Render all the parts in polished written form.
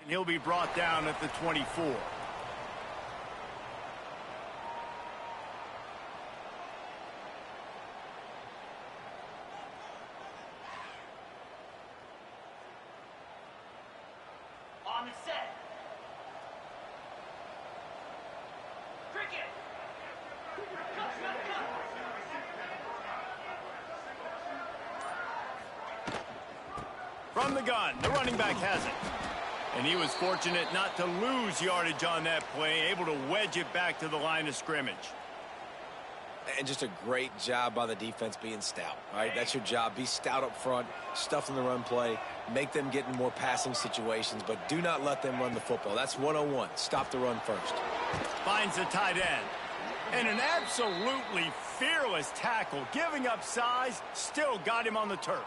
He'll be brought down at the 24. On the set. Cricket. From the gun, the running back has it. And he was fortunate not to lose yardage on that play, able to wedge it back to the line of scrimmage. And just a great job by the defense being stout. All right, that's your job. Be stout up front, stuff in the run play, make them get in more passing situations, but do not let them run the football. That's 101. Stop the run first. Finds the tight end. And an absolutely fearless tackle, giving up size, still got him on the turf.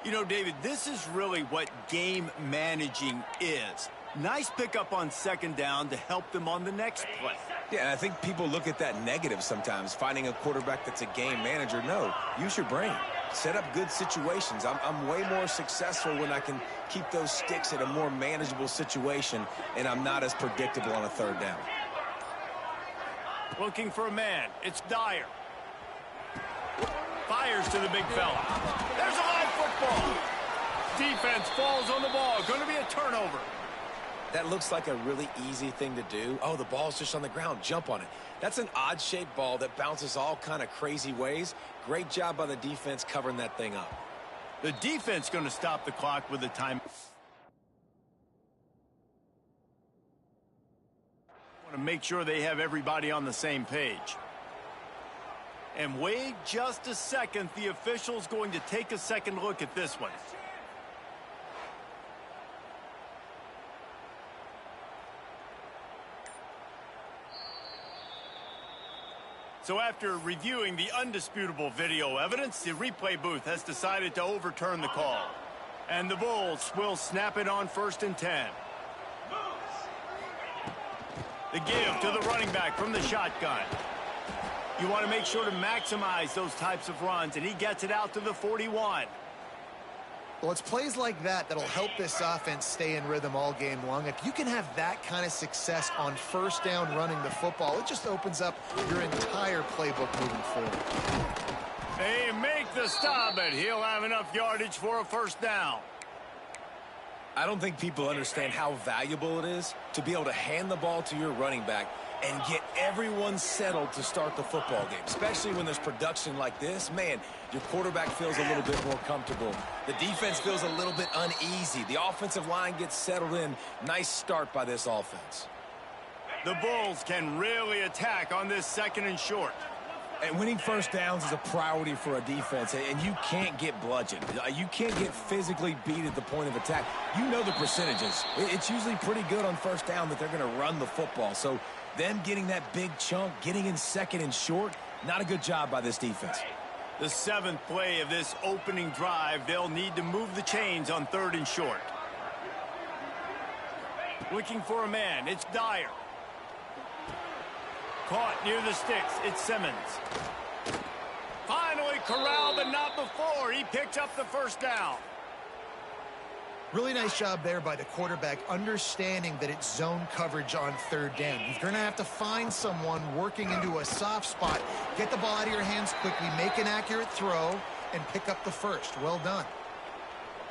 You know, David, this is really what game managing is. Nice pickup on second down to help them on the next play. Yeah, and I think people look at that negative sometimes, finding a quarterback that's a game manager. No, use your brain. Set up good situations. I'm way more successful when I can keep those sticks at a more manageable situation, and I'm not as predictable on a third down. Looking for a man. It's Dyer. Fires to the big fella. There's a live football. Defense falls on the ball. Going to be a turnover. That looks like a really easy thing to do. Oh, the ball's just on the ground. Jump on it. That's an odd-shaped ball that bounces all kind of crazy ways. Great job by the defense covering that thing up. The defense going to stop the clock with the time. Want to make sure they have everybody on the same page. And wait just a second. The official's going to take a second look at this one. So after reviewing the undisputable video evidence, the replay booth has decided to overturn the call. And the Bulls will snap it on 1st and 10. The give to the running back from the shotgun. You want to make sure to maximize those types of runs, and he gets it out to the 41. Well, it's plays like that that'll help this offense stay in rhythm all game long. If you can have that kind of success on first down running the football, it just opens up your entire playbook moving forward. They make the stop, but he'll have enough yardage for a first down. I don't think people understand how valuable it is to be able to hand the ball to your running back and get everyone settled to start the football game, especially when there's production like this. Man, your quarterback feels a little bit more comfortable. The defense feels a little bit uneasy. The offensive line gets settled in. Nice start by this offense. The Bulls can really attack on this 2nd and short. And winning first downs is a priority for a defense, and you can't get bludgeoned. You can't get physically beat at the point of attack. You know the percentages. It's usually pretty good on first down that they're going to run the football. So them getting that big chunk, getting in 2nd and short, not a good job by this defense. The 7th play of this opening drive, they'll need to move the chains on 3rd and short. Looking for a man, it's Dyer. Caught near the sticks, it's Simmons. Finally corralled, but not before. He picks up the first down. Really nice job there by the quarterback, understanding that it's zone coverage on 3rd down. You're going to have to find someone working into a soft spot, get the ball out of your hands quickly, make an accurate throw, and pick up the first. Well done.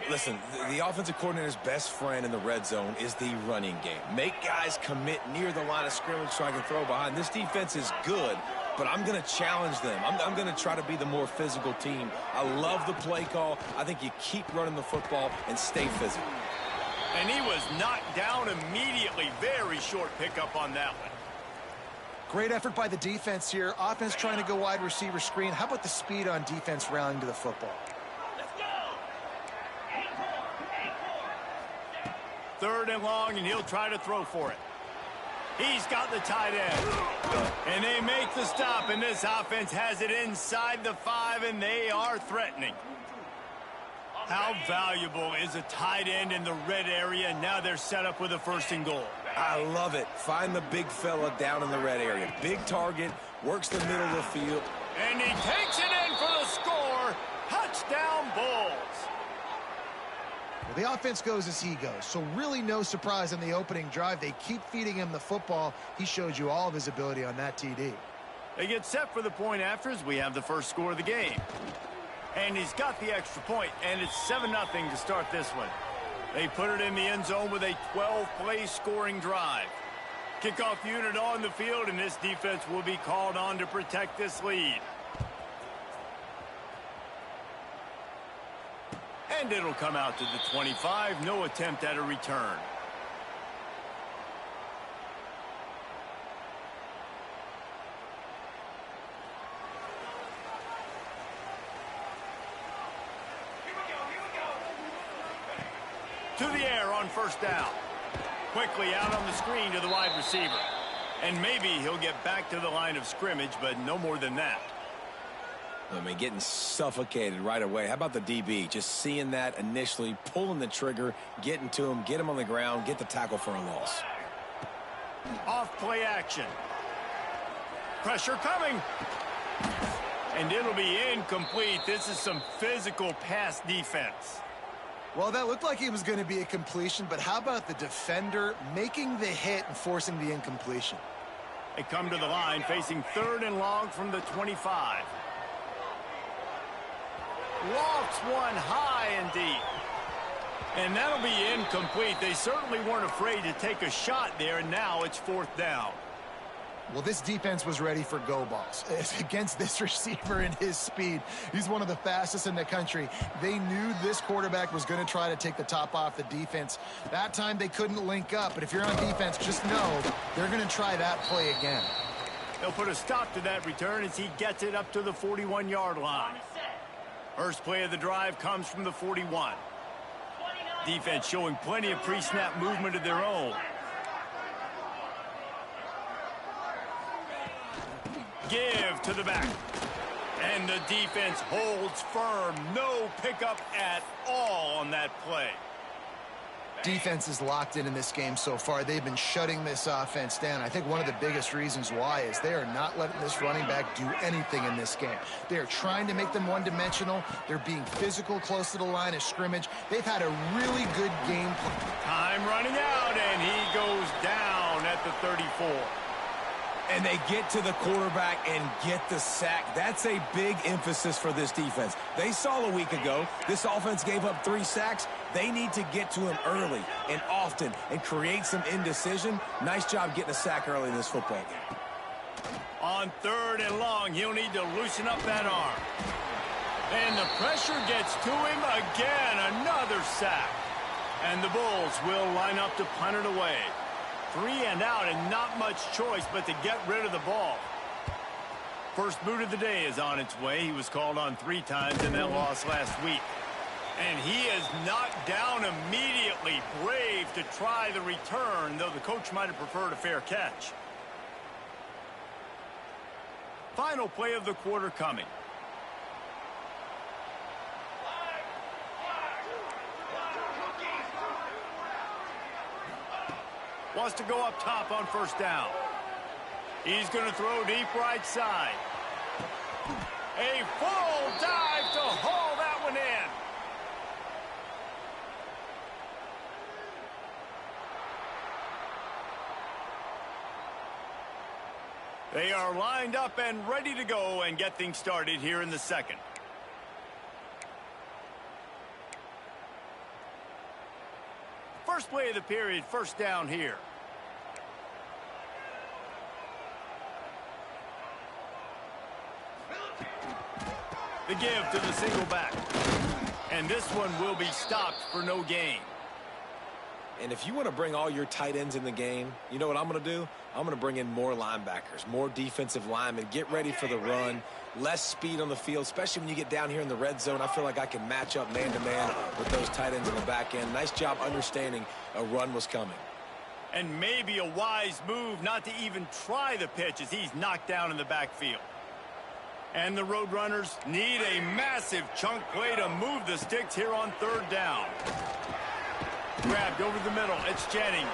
Listen, the offensive coordinator's best friend in the red zone is the running game. Make guys commit near the line of scrimmage so I can throw behind. This defense is good, but I'm going to challenge them. I'm going to try to be the more physical team. I love the play call. I think you keep running the football and stay physical. And he was knocked down immediately. Very short pickup on that one. Great effort by the defense here. Offense trying to go wide receiver screen. How about the speed on defense rallying to the football? 3rd and long, and he'll try to throw for it. He's got the tight end. And they make the stop, and this offense has it inside the 5, and they are threatening. How valuable is a tight end in the red area? Now they're set up with a 1st and goal. I love it. Find the big fella down in the red area. Big target, works the middle of the field. And he takes it in for the score. Touchdown, Bulls. Well, the offense goes as he goes, so really no surprise on the opening drive. They keep feeding him the football. He showed you all of his ability on that TD. They get set for the point after as we have the first score of the game. And he's got the extra point, and it's 7-0 to start this one. They put it in the end zone with a 12-play scoring drive. Kickoff unit on the field, and this defense will be called on to protect this lead. And it'll come out to the 25. No attempt at a return. To the air on first down. Quickly out on the screen to the wide receiver. And maybe he'll get back to the line of scrimmage, but no more than that. I mean, getting suffocated right away. How about the DB? Just seeing that initially, pulling the trigger, getting to him, get him on the ground, get the tackle for a loss. Off play action. Pressure coming. And it'll be incomplete. This is some physical pass defense. Well, that looked like it was going to be a completion, but how about the defender making the hit and forcing the incompletion? They come to the line facing 3rd and long from the 25. Lofts one high and deep. And that'll be incomplete. They certainly weren't afraid to take a shot there, and now it's 4th down. Well, this defense was ready for go balls. Against this receiver and his speed, he's one of the fastest in the country. They knew this quarterback was going to try to take the top off the defense. That time they couldn't link up, but if you're on defense, just know they're going to try that play again. They'll put a stop to that return as he gets it up to the 41-yard line. First play of the drive comes from the 41. Defense showing plenty of pre-snap movement of their own. Give to the back. And the defense holds firm. No pickup at all on that play. Defense is locked in this game so far. They've been shutting this offense down. I think one of the biggest reasons why is they are not letting this running back do anything in this game. They are trying to make them one-dimensional. They're being physical close to the line of scrimmage. They've had a really good game. Time running out, and he goes down at the 34. And they get to the quarterback and get the sack. That's a big emphasis for this defense. They saw a week ago this offense gave up 3 sacks. They need to get to him early and often and create some indecision. Nice job getting a sack early in this football game. On 3rd and long, he'll need to loosen up that arm. And the pressure gets to him again. Another sack. And the Bulls will line up to punt it away. 3 and out, and not much choice but to get rid of the ball. First boot of the day is on its way. He was called on 3 times in that loss last week. And he is knocked down immediately. Brave to try the return, though the coach might have preferred a fair catch. Final play of the quarter coming. Wants to go up top on first down. He's going to throw deep right side. A full dive to haul that one in. They are lined up and ready to go and get things started here in the second. First play of the period, first down here. The give to the single back. And this one will be stopped for no gain. And if you want to bring all your tight ends in the game, you know what I'm going to do? I'm going to bring in more linebackers, more defensive linemen, get ready for the run, less speed on the field, especially when you get down here in the red zone. I feel like I can match up man-to-man with those tight ends in the back end. Nice job understanding a run was coming. And maybe a wise move not to even try the pitch as he's knocked down in the backfield. And the Roadrunners need a massive chunk play to move the sticks here on 3rd down. Grabbed over the middle, it's Jennings.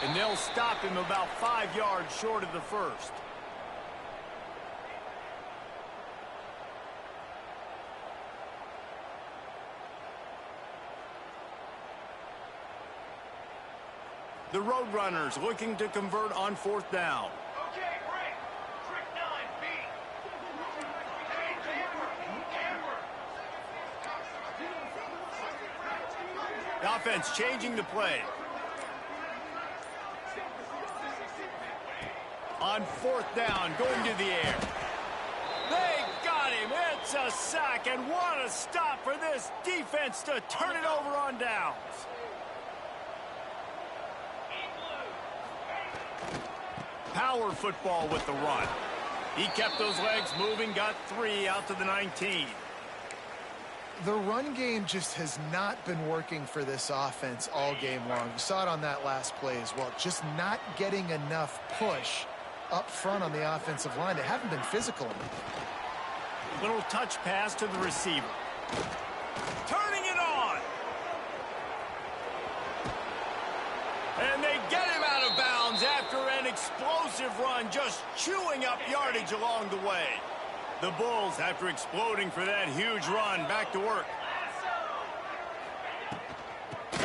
And they'll stop him about 5 yards short of the first. The Roadrunners looking to convert on 4th down. Okay, break. Trick 9, B. Hey, camper. The offense changing the play. On 4th down, going to the air. They got him. It's a sack, and what a stop for this defense to turn it over on downs. Power football with the run. He kept those legs moving, got 3 out to the 19. The run game just has not been working for this offense all game long. You saw it on that last play as well. Just not getting enough push up front on the offensive line. They haven't been physical enough. Little touch pass to the receiver. Turning it on. And they get him out of bounds after an explosive run, just chewing up yardage along the way. The Bulls, after exploding for that huge run, back to work.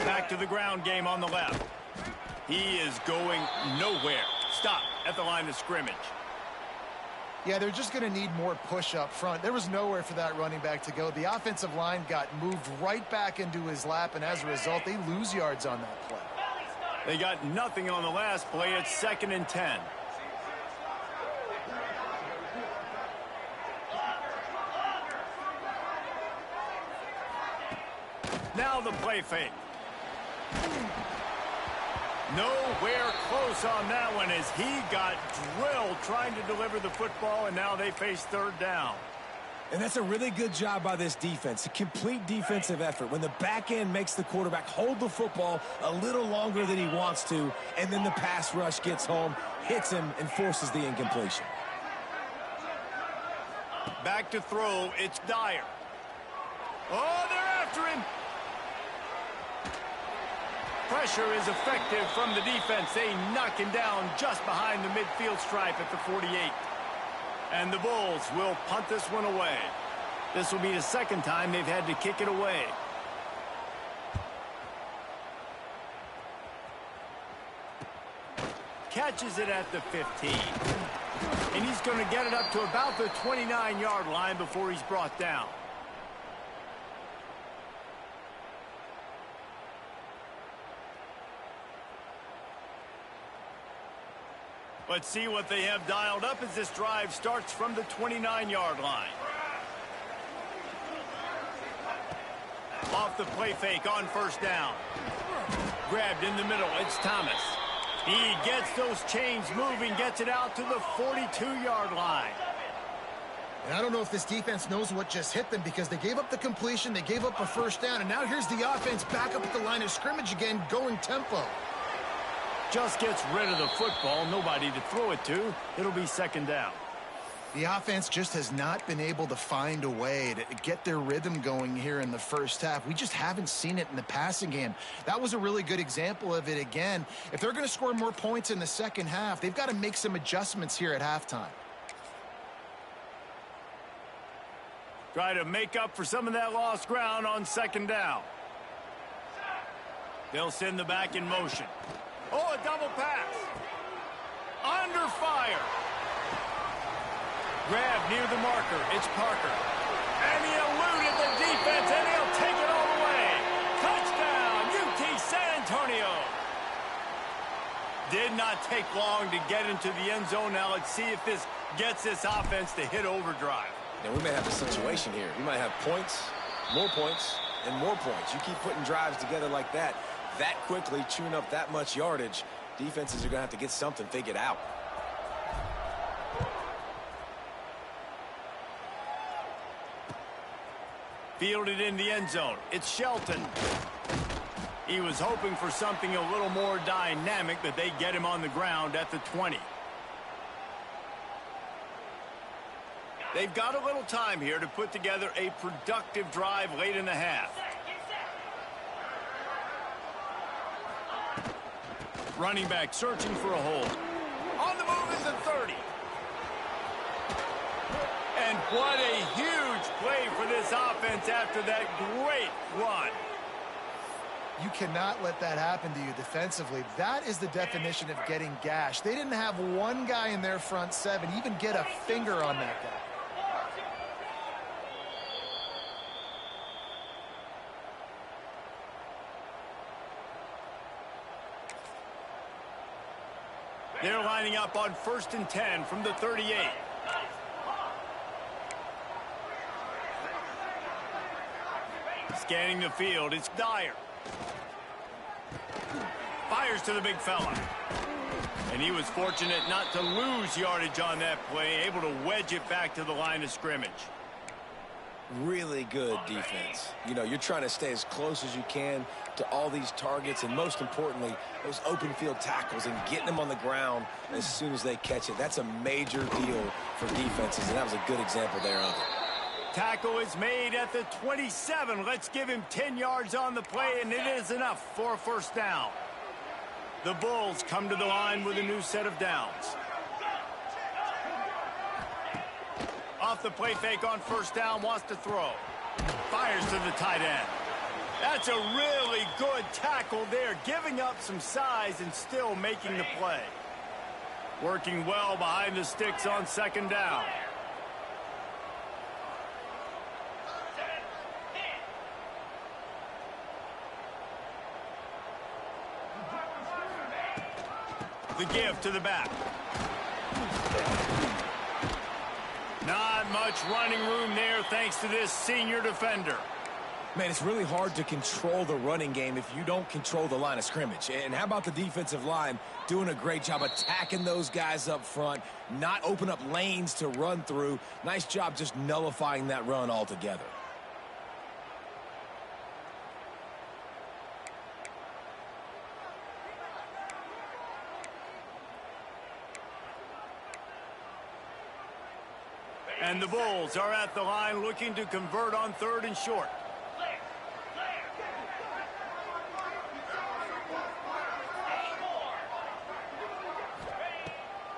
Back to the ground game on the left. He is going nowhere. Stop at the line of scrimmage. Yeah, they're just going to need more push up front. There was nowhere for that running back to go. The offensive line got moved right back into his lap, and as a result, they lose yards on that play. They got nothing on the last play. It's 2nd and 10. Now the play fake. Nowhere close on that one as he got drilled trying to deliver the football, and now they face 3rd down. And that's a really good job by this defense, a complete defensive effort. When the back end makes the quarterback hold the football a little longer than he wants to, and then the pass rush gets home, hits him, and forces the incompletion. Back to throw, it's Dyer. Oh, they're after him. Pressure is effective from the defense. They knock him down just behind the midfield stripe at the 48. And the Bulls will punt this one away. This will be the 2nd time they've had to kick it away. Catches it at the 15. And he's going to get it up to about the 29-yard line before he's brought down. Let's see what they have dialed up as this drive starts from the 29-yard line. Off the play fake on 1st down. Grabbed in the middle, it's Thomas. He gets those chains moving, gets it out to the 42-yard line. And I don't know if this defense knows what just hit them because they gave up the completion, they gave up a 1st down, and now here's the offense back up at the line of scrimmage again, going tempo. Just gets rid of the football, nobody to throw it to. It'll be 2nd down. The offense just has not been able to find a way to get their rhythm going here in the 1st half. We just haven't seen it in the passing game. That was a really good example of it again. If they're going to score more points in the 2nd half, they've got to make some adjustments here at halftime. Try to make up for some of that lost ground on 2nd down. They'll send the back in motion. Oh, a double pass. Under fire. Grab near the marker. It's Parker. And he eluded the defense, and he'll take it all the way. Touchdown, UT San Antonio. Did not take long to get into the end zone. Now let's see if this gets this offense to hit overdrive. Now, we may have a situation here. We might have points, and more points. You keep putting drives together like that quickly, chewing up that much yardage, defenses are going to have to get something figured out. Fielded in the end zone. It's Shelton. He was hoping for something a little more dynamic, but they get him on the ground at the 20. They've got a little time here to put together a productive drive late in the half. Running back searching for a hole. On the move is the 30. And what a huge play for this offense after that great run. You cannot let that happen to you defensively. That is the definition of getting gashed. They didn't have one guy in their front seven even get a finger on that guy. They're lining up on 1st and 10 from the 38. Scanning the field, it's Dyer. Fires to the big fella. And he was fortunate not to lose yardage on that play, able to wedge it back to the line of scrimmage. Really good defense. You know, you're trying to stay as close as you can to all these targets, and most importantly, those open field tackles and getting them on the ground as soon as they catch it. That's a major deal for defenses, and that was a good example there of it. Tackle is made at the 27. Let's give him 10 yards on the play, and it is enough for a first down. The Bulls come to the line with a new set of downs. Off the play fake on first down, wants to throw. Fires to the tight end. That's a really good tackle there, giving up some size and still making the play. Working well behind the sticks on second down. The give to the back. Not much running room there thanks to this senior defender. Man, it's really hard to control the running game if you don't control the line of scrimmage. And how about the defensive line doing a great job attacking those guys up front, not open up lanes to run through. Nice job just nullifying that run altogether. And the Bulls are at the line looking to convert on 3rd and short.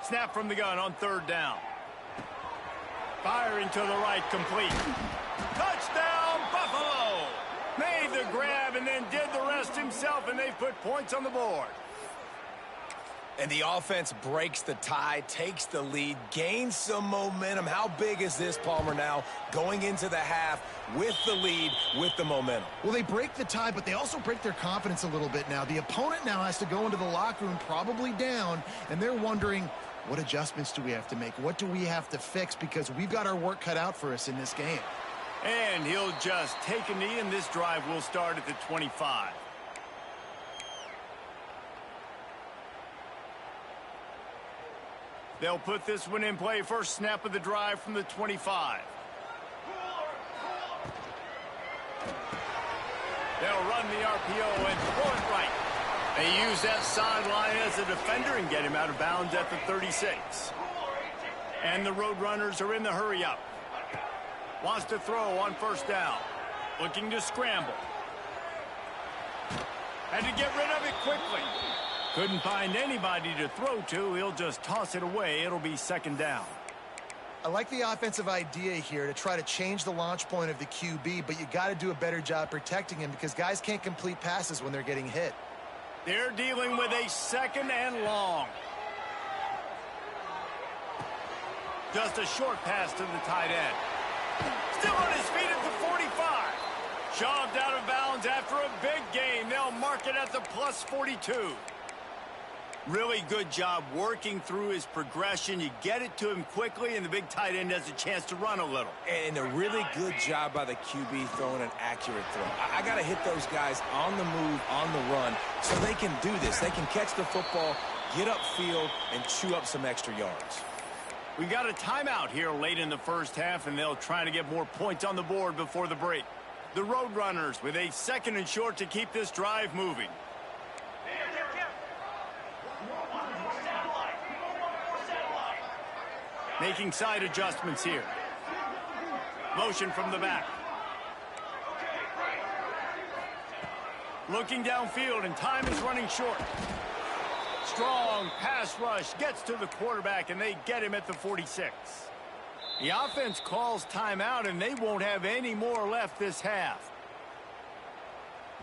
Snap from the gun on 3rd down. Firing to the right, complete. Touchdown, Buffalo! Made the grab and then did the rest himself, and they put points on the board. And the offense breaks the tie, takes the lead, gains some momentum. How big is this, Palmer, now going into the half with the lead, with the momentum? Well, they break the tie, but they also break their confidence a little bit now. The opponent now has to go into the locker room probably down, and they're wondering, what adjustments do we have to make? What do we have to fix? Because we've got our work cut out for us in this game. And he'll just take a knee, and this drive will start at the 25. They'll put this one in play. First snap of the drive from the 25. They'll run the RPO and throw it right. They use that sideline as a defender and get him out of bounds at the 36. And the Roadrunners are in the hurry-up. Wants to throw on first down. Looking to scramble. Had to get rid of it quickly. Couldn't find anybody to throw to. He'll just toss it away. It'll be second down. I like the offensive idea here to try to change the launch point of the QB, but you got to do a better job protecting him because guys can't complete passes when they're getting hit. They're dealing with a 2nd and long. Just a short pass to the tight end. Still on his feet at the 45. Shoved out of bounds after a big gain. They'll mark it at the plus 42. Really good job working through his progression. You get it to him quickly, and the big tight end has a chance to run a little. And a really good job by the QB throwing an accurate throw. I got to hit those guys on the move, on the run, so they can do this. They can catch the football, get upfield, and chew up some extra yards. We got a timeout here late in the first half, and they'll try to get more points on the board before the break. The Roadrunners with a 2nd and short to keep this drive moving. Making side adjustments here. Motion from the back. Looking downfield, and time is running short. Strong pass rush gets to the quarterback, and they get him at the 46. The offense calls timeout, and they won't have any more left this half.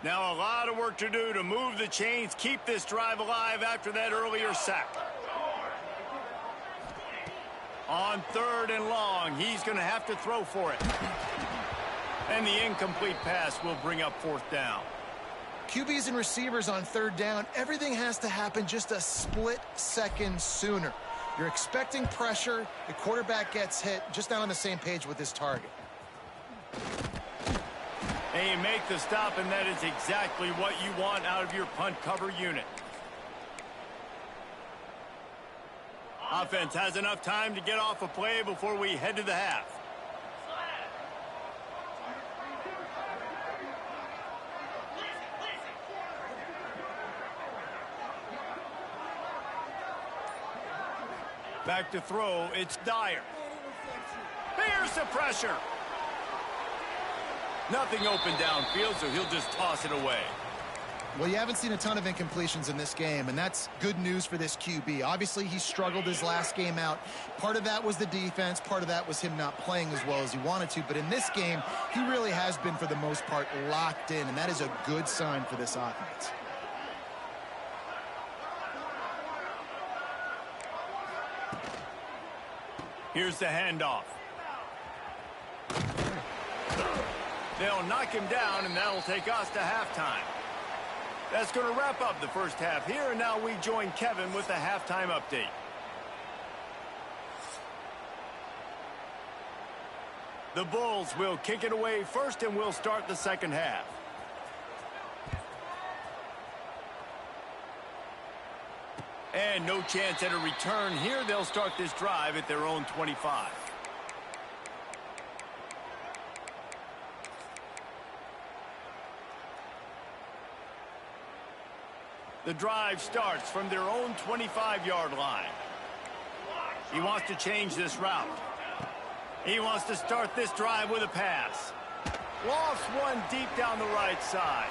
Now a lot of work to do to move the chains, keep this drive alive after that earlier sack. On 3rd and long, he's going to have to throw for it. And the incomplete pass will bring up 4th down. QBs and receivers on 3rd down, everything has to happen just a split second sooner. You're expecting pressure, the quarterback gets hit, just not on the same page with his target. They make the stop, and that is exactly what you want out of your punt cover unit. Offense has enough time to get off a play before we head to the half. Back to throw, it's Dyer. Here's the pressure. Nothing open downfield, so he'll just toss it away. Well, you haven't seen a ton of incompletions in this game, and that's good news for this QB. Obviously, he struggled his last game out. Part of that was the defense. Part of that was him not playing as well as he wanted to. But in this game, he really has been, for the most part, locked in, and that is a good sign for this offense. Here's the handoff. They'll knock him down, and that'll take us to halftime. That's going to wrap up the first half here, and now we join Kevin with the halftime update. The Bulls will kick it away first, and we'll start the second half. And no chance at a return here. They'll start this drive at their own 25. The drive starts from their own 25-yard line. He wants to change this route. He wants to start this drive with a pass. Lost one deep down the right side.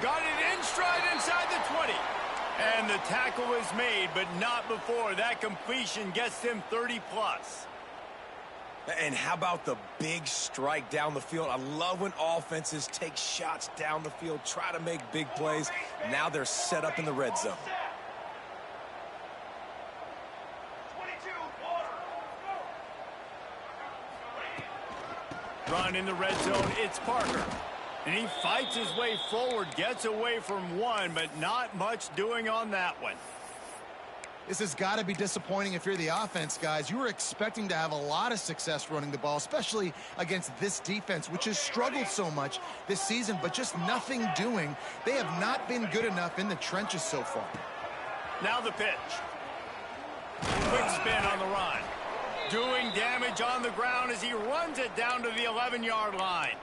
Got it in stride inside the 20. And the tackle is made, but not before that completion gets them 30-plus. And how about the big strike down the field? I love when offenses take shots down the field, try to make big plays. Now they're set up in the red zone. 22, Run in the red zone, it's Parker. And he fights his way forward, gets away from one, but not much doing on that one. This has got to be disappointing if you're the offense, guys. You were expecting to have a lot of success running the ball, especially against this defense, which has struggled so much this season, but just nothing doing. They have not been good enough in the trenches so far. Now the pitch. Quick spin on the run. Doing damage on the ground as he runs it down to the 11-yard line.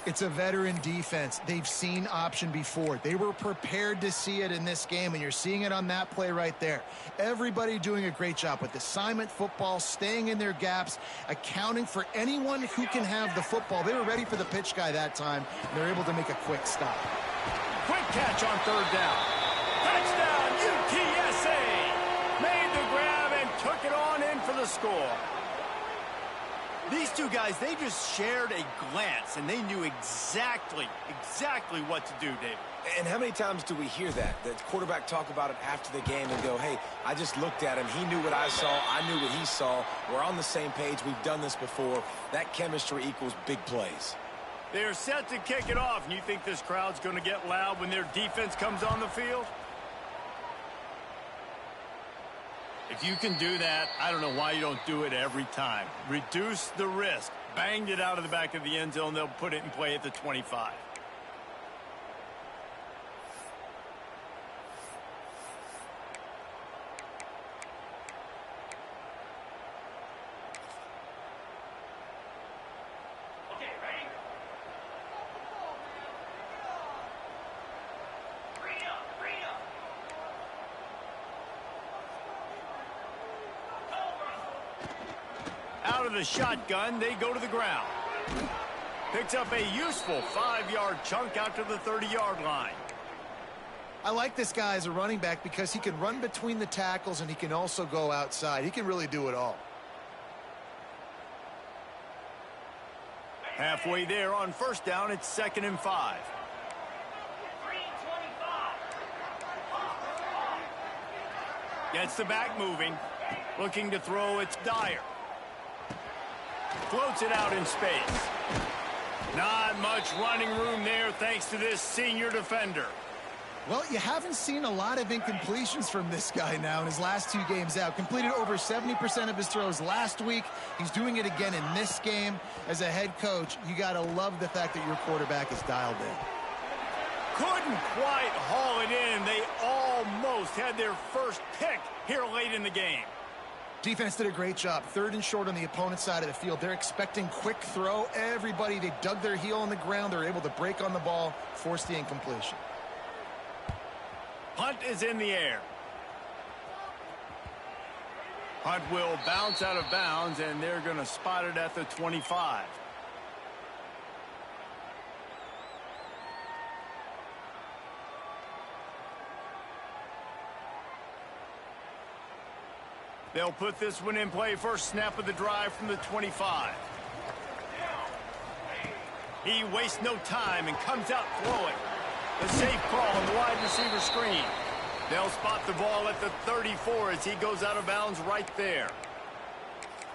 It's a veteran defense. They've seen option before. They were prepared to see it in this game, and you're seeing it on that play right there. Everybody doing a great job with assignment football, staying in their gaps, accounting for anyone who can have the football. They were ready for the pitch guy that time, and they're able to make a quick stop. Quick catch on 3rd down. Touchdown, UTSA! Made the grab and took it on in for the score. These two guys, they just shared a glance, and they knew exactly what to do, David. And how many times do we hear that? The quarterback talk about it after the game and go, hey, I just looked at him. He knew what I saw. I knew what he saw. We're on the same page. We've done this before. That chemistry equals big plays. They're set to kick it off, and you think this crowd's going to get loud when their defense comes on the field? If you can do that, I don't know why you don't do it every time. Reduce the risk. Banged it out of the back of the end zone. They'll put it in play at the 25. Okay, ready? Bring it up, bring it up. Out of the shotgun, they go to the ground. Picks up a useful 5-yard chunk out to the 30-yard line. I like this guy as a running back because he can run between the tackles and he can also go outside. He can really do it all. Halfway there on first down, it's 2nd and 5. 3:25. Gets the back moving. Looking to throw, it's Dyer. Floats it out in space. Not much running room there thanks to this senior defender. Well, you haven't seen a lot of incompletions from this guy now in his last 2 games out. Completed over 70% of his throws last week. He's doing it again in this game. As a head coach, you got to love the fact that your quarterback is dialed in. Couldn't quite haul it in. They almost had their first pick here late in the game. Defense did a great job. 3rd and short on the opponent's side of the field. They're expecting quick throw. Everybody, they dug their heel on the ground. They're able to break on the ball, force the incompletion. Punt is in the air. Punt will bounce out of bounds, and they're going to spot it at the 25. They'll put this one in play. First snap of the drive from the 25. He wastes no time and comes out throwing. The safe call on the wide receiver screen. They'll spot the ball at the 34 as he goes out of bounds right there.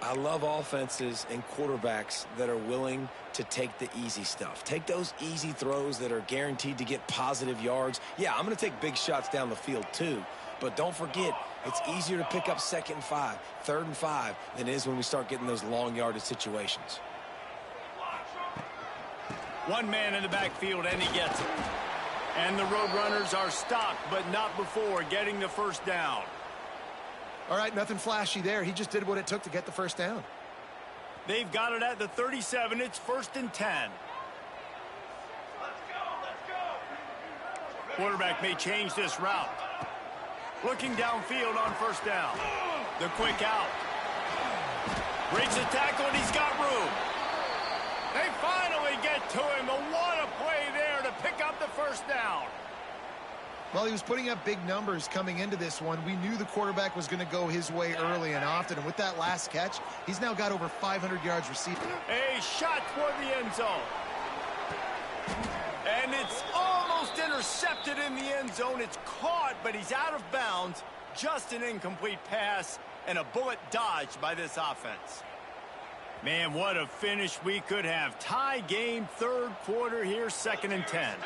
I love offenses and quarterbacks that are willing to take the easy stuff. Take those easy throws that are guaranteed to get positive yards. Yeah, I'm going to take big shots down the field too. But don't forget, it's easier to pick up 2nd and 5, 3rd and 5 than it is when we start getting those long yardage situations. One man in the backfield, and he gets it. And the Roadrunners are stopped, but not before getting the first down. All right, nothing flashy there. He just did what it took to get the first down. They've got it at the 37. It's 1st and 10. Let's go. Quarterback may change this route. Looking downfield on first down. The quick out. Breaks the tackle, and he's got room. They finally get to him. What a play there to pick up the first down. Well, he was putting up big numbers coming into this one. We knew the quarterback was going to go his way early and often. And with that last catch, he's now got over 500 yards receiving. A shot toward the end zone. And it's almost intercepted in the end zone. It's caught, but he's out of bounds. Just an incomplete pass and a bullet dodged by this offense. Man, what a finish we could have. Tie game, 3rd quarter here, 2nd and 10.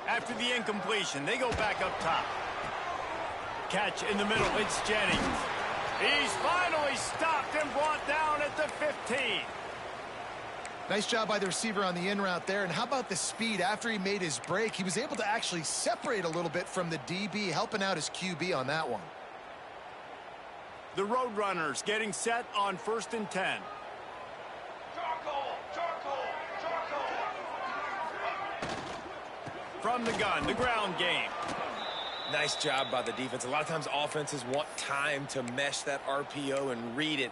After the incompletion, they go back up top. Catch in the middle, it's Jennings. He's finally stopped and brought down at the 15. Nice job by the receiver on the in route there. And how about the speed? After he made his break, he was able to actually separate a little bit from the DB, helping out his QB on that one. The Roadrunners getting set on 1st and 10. From the gun, the ground game. Nice job by the defense. A lot of times offenses want time to mesh that RPO and read it.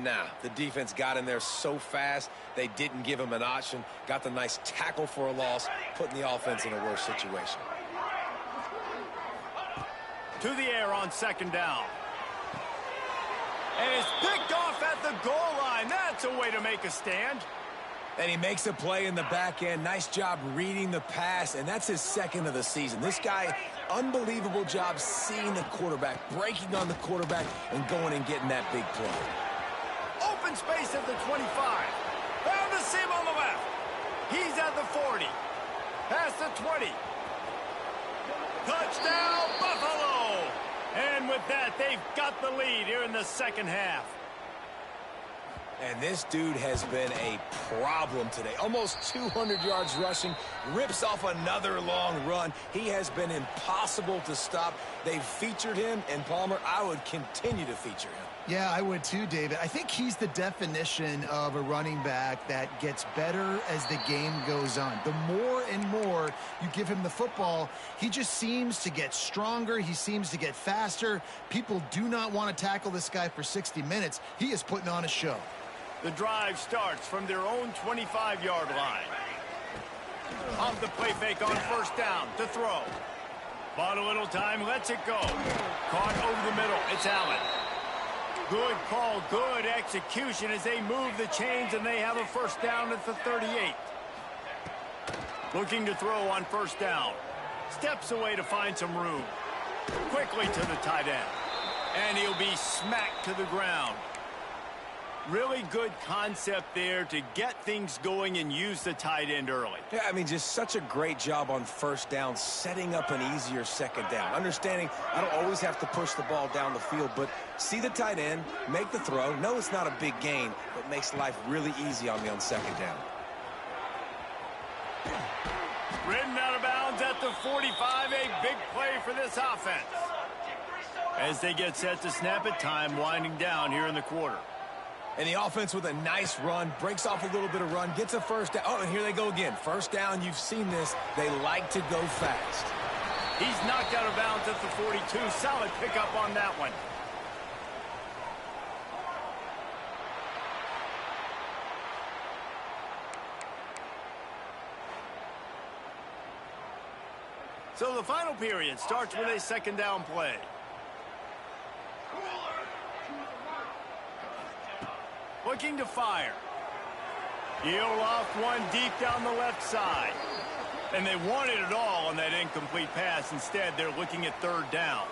Nah, the defense got in there so fast, they didn't give him an option. Got the nice tackle for a loss, putting the offense in a worse situation. To the air on 2nd down. And it's picked off at the goal line. That's a way to make a stand. And he makes a play in the back end. Nice job reading the pass, and that's his 2nd of the season. This guy, unbelievable job seeing the quarterback, breaking on the quarterback, and going and getting that big play. Open space at the 25. Found a seam on the left. He's at the 40. Past the 20. Touchdown, Buffalo! And with that, they've got the lead here in the 2nd half. And this dude has been a problem today. Almost 200 yards rushing, rips off another long run. He has been impossible to stop. They've featured him, and Palmer, I would continue to feature him. Yeah, I would too, David. I think he's the definition of a running back that gets better as the game goes on. The more and more you give him the football, he just seems to get stronger. He seems to get faster. People do not want to tackle this guy for 60 minutes. He is putting on a show. The drive starts from their own 25-yard line. Off the play fake on 1st down to throw. Bought a little time, lets it go. Caught over the middle, it's Allen. Good call, good execution as they move the chains, and they have a first down at the 38. Looking to throw on first down. Steps away to find some room. Quickly to the tight end. And he'll be smacked to the ground. Really good concept there to get things going and use the tight end early. Yeah, I mean, just such a great job on first down, setting up an easier second down. Understanding I don't always have to push the ball down the field, but see the tight end, make the throw. No, it's not a big gain, but makes life really easy on me on second down. Ridden out of bounds at the 45, a big play for this offense. As they get set to snap it, time winding down here in the quarter. And the offense with a nice run, breaks off a little bit of run, gets a first down. Oh, and here they go again. First down, you've seen this. They like to go fast. He's knocked out of bounds at the 42. Solid pickup on that one. So the final period starts with a second down play. Looking to fire. He'll loft one deep down the left side. And they wanted it all on that incomplete pass. Instead, they're looking at third down.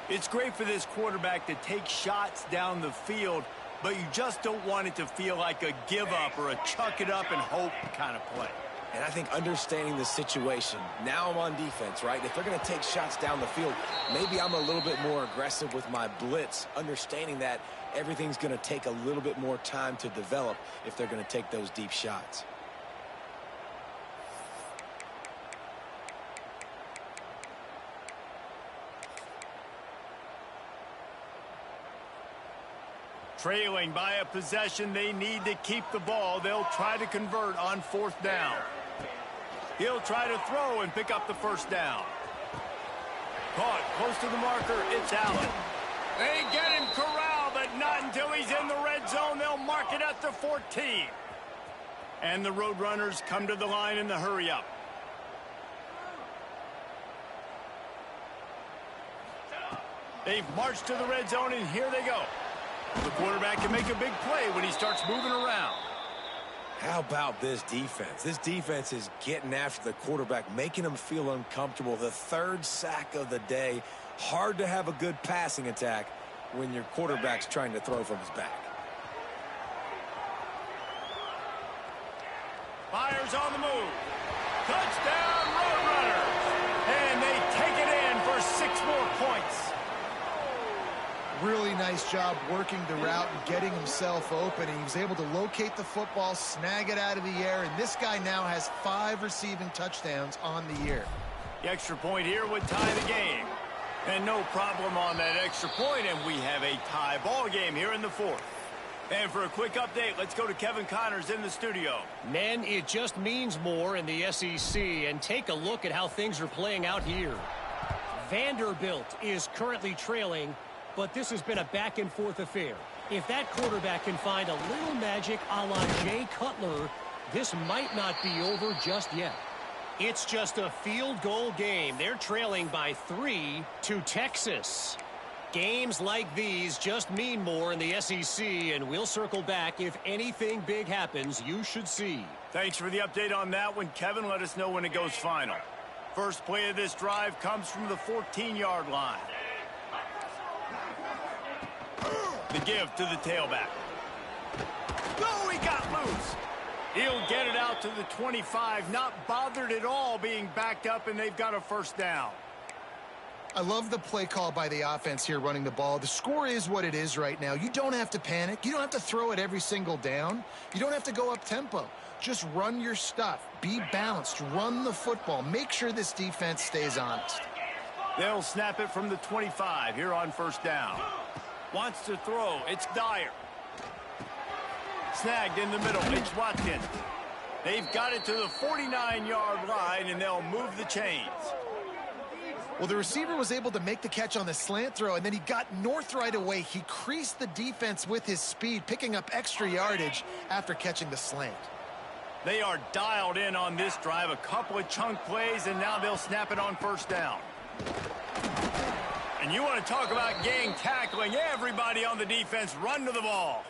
It's great for this quarterback to take shots down the field, but you just don't want it to feel like a give-up or a chuck it up and hope kind of play. And I think understanding the situation, now I'm on defense, right? If they're going to take shots down the field, maybe I'm a little bit more aggressive with my blitz, understanding that everything's going to take a little bit more time to develop if they're going to take those deep shots. Trailing by a possession, they need to keep the ball. They'll try to convert on fourth down. He'll try to throw and pick up the first down. Caught close to the marker. It's Allen. They get him corralled, but not until he's in the red zone. They'll mark it at the 14. And the Roadrunners come to the line in the hurry-up. They've marched to the red zone, and here they go. The quarterback can make a big play when he starts moving around. How about this defense? This defense is getting after the quarterback, making him feel uncomfortable. The third sack of the day. Hard to have a good passing attack when your quarterback's trying to throw from his back. Fires on the move. Touchdown, Roadrunners! And they take it in for 6 more points. Really nice job working the route and getting himself open. And he was able to locate the football, snag it out of the air, and this guy now has 5 receiving touchdowns on the year. The extra point here would tie the game. And no problem on that extra point, and we have a tie ball game here in the fourth. And for a quick update, let's go to Kevin Connors in the studio. Men, it just means more in the SEC, and take a look at how things are playing out here. Vanderbilt is currently trailing, but this has been a back-and-forth affair. If that quarterback can find a little magic a la Jay Cutler, this might not be over just yet. It's just a field goal game. They're trailing by 3 to Texas. Games like these just mean more in the SEC, and we'll circle back. If anything big happens, you should see. Thanks for the update on that one, Kevin. Let us know when it goes final. First play of this drive comes from the 14-yard line. The give to the tailback. Oh, he got loose. He'll get it out to the 25, not bothered at all being backed up, and they've got a first down. I love the play call by the offense here running the ball. The score is what it is right now. You don't have to panic. You don't have to throw it every single down. You don't have to go up tempo. Just run your stuff. Be balanced. Run the football. Make sure this defense stays honest. They'll snap it from the 25 here on first down. Wants to throw. It's Dyer. Snagged in the middle. It's Watkins. They've got it to the 49-yard line, and they'll move the chains. Well, the receiver was able to make the catch on the slant throw, and then he got north right away. He creased the defense with his speed, picking up extra yardage after catching the slant. They are dialed in on this drive. A couple of chunk plays, and now they'll snap it on first down. And you want to talk about gang tackling. Everybody on the defense run to the ball.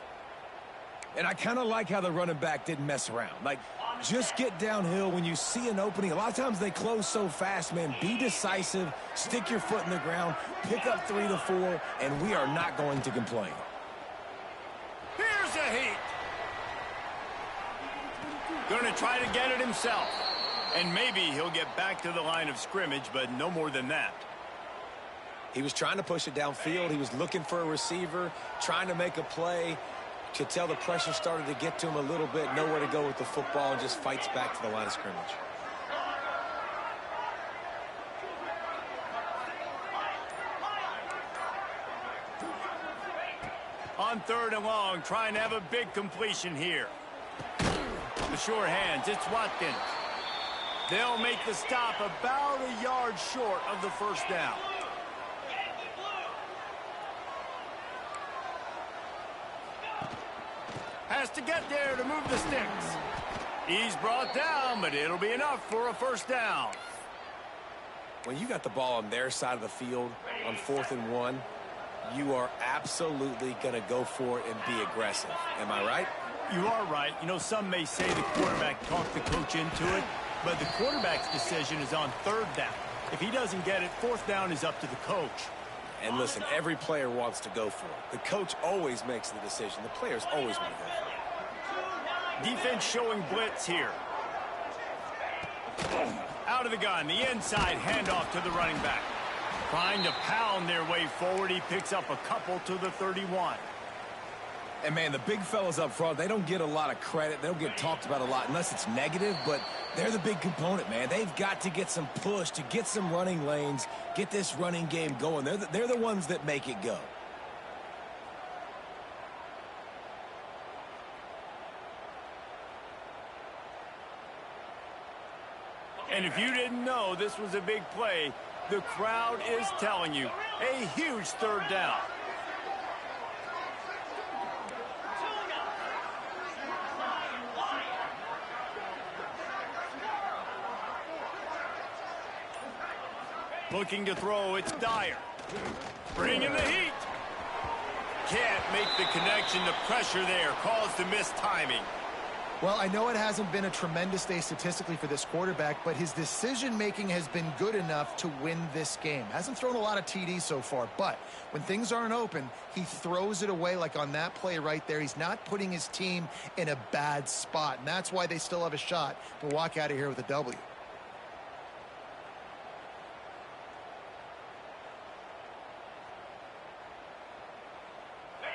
And I kind of like how the running back didn't mess around. Like, just get downhill when you see an opening. A lot of times they close so fast, man. Be decisive, stick your foot in the ground, pick up 3 to 4, and we are not going to complain. Here's a heat. Going to try to get it himself. And maybe he'll get back to the line of scrimmage, but no more than that. He was trying to push it downfield. He was looking for a receiver, trying to make a play. Could tell the pressure started to get to him a little bit. Nowhere to go with the football, and just fights back to the line of scrimmage. On 3rd and long, trying to have a big completion here. The sure hands, it's Watkins. They'll make the stop about a yard short of the first down. Has to get there to move the sticks. He's brought down, but it'll be enough for a first down. When you got the ball on their side of the field on 4th and 1, you are absolutely going to go for it and be aggressive. Am I right? You are right. You know, some may say the quarterback talked the coach into it, but the quarterback's decision is on 3rd down. If he doesn't get it, 4th down is up to the coach. And listen, every player wants to go for it. The coach always makes the decision. The players always want to go for it. Defense showing blitz here. Out of the gun, the inside handoff to the running back. Trying to pound their way forward. He picks up a couple to the 31. And, man, the big fellas up front, they don't get a lot of credit. They don't get talked about a lot unless it's negative, but they're the big component, man. They've got to get some push, to get some running lanes, get this running game going. They're the ones that make it go. And if you didn't know this was a big play, the crowd is telling you. A huge 3rd down. Looking to throw, it's Dyer. Bringing the heat. Can't make the connection. The pressure there caused the missed timing. Well, I know it hasn't been a tremendous day statistically for this quarterback, but his decision-making has been good enough to win this game. Hasn't thrown a lot of TDs so far, but when things aren't open, he throws it away like on that play right there. He's not putting his team in a bad spot, and that's why they still have a shot to walk out of here with a W.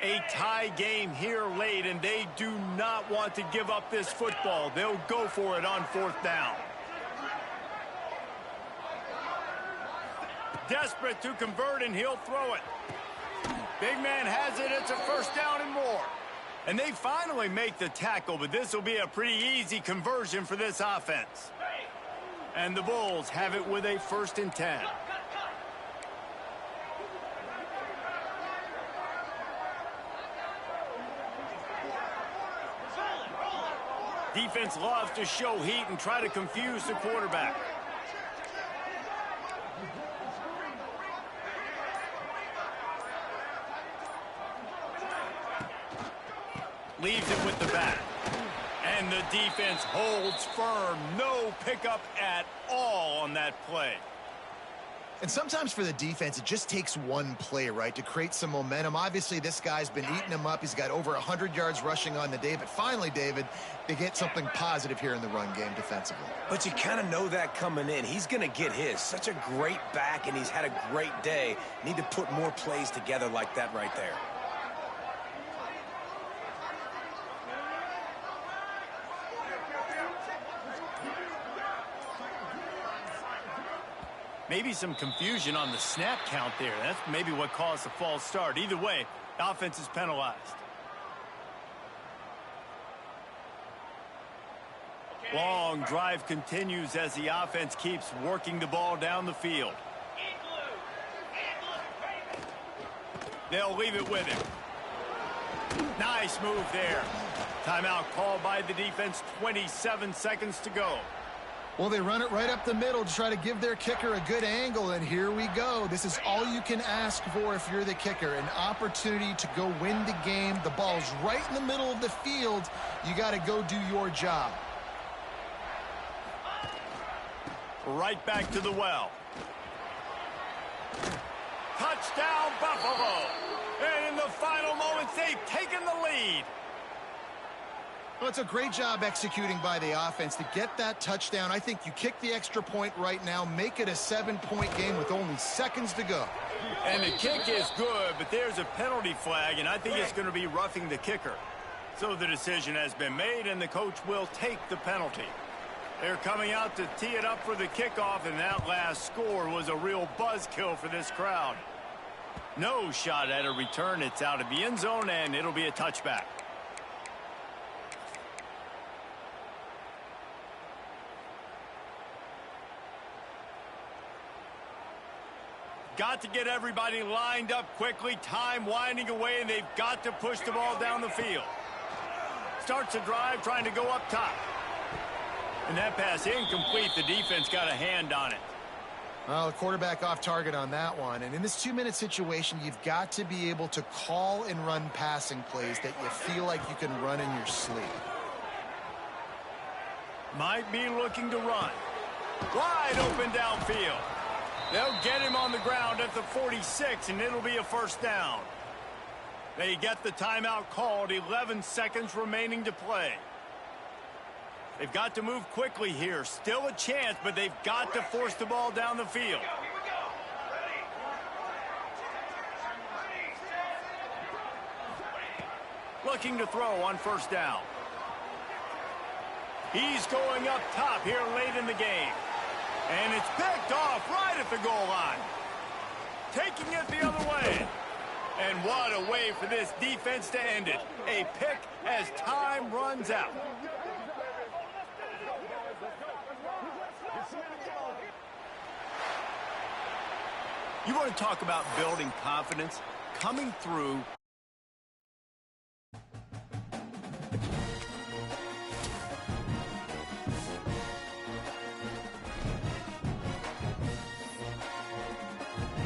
A tie game here late, and they do not want to give up this football. They'll go for it on 4th down. Desperate to convert, and he'll throw it. Big man has it. It's a first down and more. And they finally make the tackle, but this will be a pretty easy conversion for this offense. And the Bulls have it with a 1st and 10. Defense loves to show heat and try to confuse the quarterback. Leaves it with the back. And the defense holds firm. No pickup at all on that play. And sometimes for the defense, it just takes one play, right, to create some momentum. Obviously, this guy's been eating him up. He's got over 100 yards rushing on the day. But finally, David, they get something positive here in the run game defensively. But you kind of know that coming in. He's going to get his. Such a great back, and he's had a great day. Need to put more plays together like that right there. Maybe some confusion on the snap count there. That's maybe what caused the false start. Either way, the offense is penalized. Long drive continues as the offense keeps working the ball down the field. They'll leave it with him. Nice move there. Timeout called by the defense. 27 seconds to go. Well, they run it right up the middle to try to give their kicker a good angle, and here we go. This is all you can ask for if you're the kicker, an opportunity to go win the game. The ball's right in the middle of the field. You got to go do your job. Right back to the well. Touchdown, Buffalo. And in the final moments, they've taken the lead. Well, it's a great job executing by the offense to get that touchdown. I think you kick the extra point right now, make it a 7-point game with only seconds to go. And the kick is good, but there's a penalty flag, and I think it's going to be roughing the kicker. So the decision has been made, and the coach will take the penalty. They're coming out to tee it up for the kickoff, and that last score was a real buzzkill for this crowd. No shot at a return. It's out of the end zone, and it'll be a touchback. Got to get everybody lined up quickly. Time winding away, and they've got to push the ball down the field. Starts a drive, trying to go up top. And that pass incomplete. The defense got a hand on it. Well, the quarterback off target on that one. And in this 2-minute situation, you've got to be able to call and run passing plays that you feel like you can run in your sleep. Might be looking to run. Wide open downfield. They'll get him on the ground at the 46, and it'll be a first down. They get the timeout called. 11 seconds remaining to play. They've got to move quickly here. Still a chance, but they've got to force the ball down the field. Looking to throw on first down. He's going up top here late in the game. And it's picked off right at the goal line. Taking it the other way. And what a way for this defense to end it. A pick as time runs out. You want to talk about building confidence? Coming through